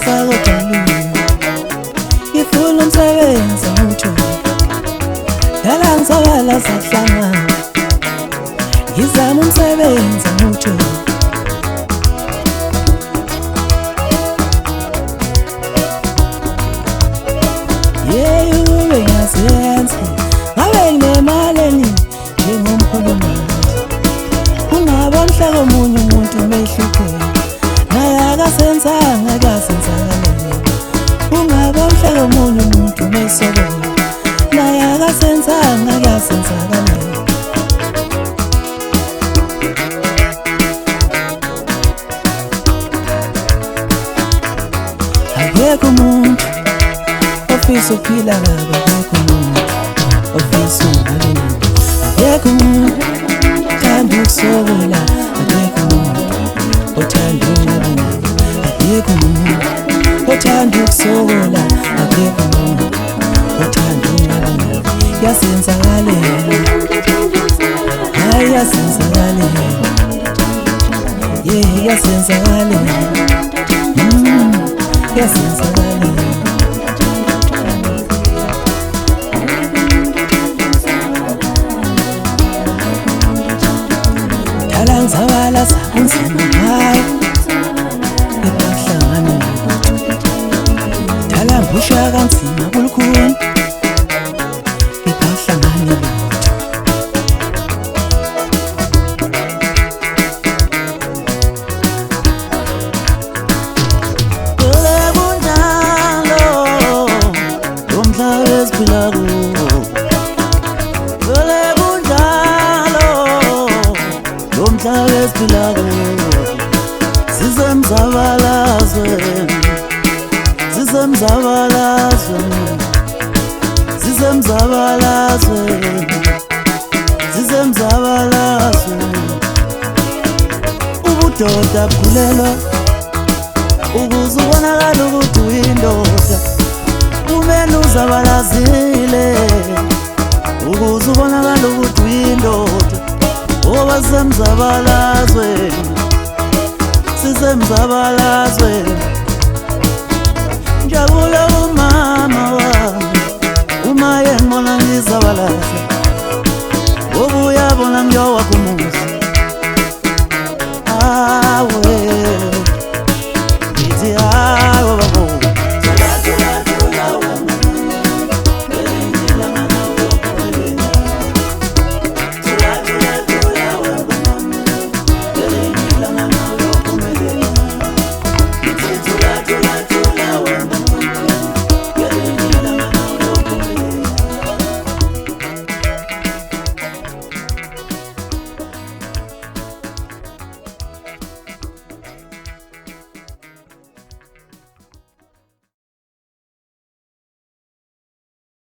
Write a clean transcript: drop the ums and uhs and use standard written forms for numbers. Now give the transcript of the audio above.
sakodalulu ngifuna umsebenzi nguthola dala ngizobala sakuhlangana ngizama umsebenzi nguthola ube ngiyazenza ngabe nginemali eningi njengomkhulumeli ungabona mhla komunye umuntu mehlupheka naye akasenzanga akasenzakalele ungabona mhla komunye umuntu mesokola naye akasenzanga akasenzakalele akekho umuntu ofisa ukuphila kabi akekho umuntu ofisa ukungalina akekho umuntu othanda ukusokola akekho umuntu othanda ukungalina akekho umuntu othanda ukusokola akekho umuntu othanda ukungalina yasenzakalela hayi yasenzakalela yasenzakalela yasenzakalela ngizawala sakunzima hayi ngibahlangane dala ngusha kanzima kulukhuni ngibahlangane zizemzabalazwe ubudoda bukhulelwa ukuze ubonakala ukuthi uyindoda kumele uzabalazile ukuze ubonakala ukuthi uyindoda ngoba sizemzabalazwe njabula umama wami uma yengibona ngizabalaza uyabona ngiyowa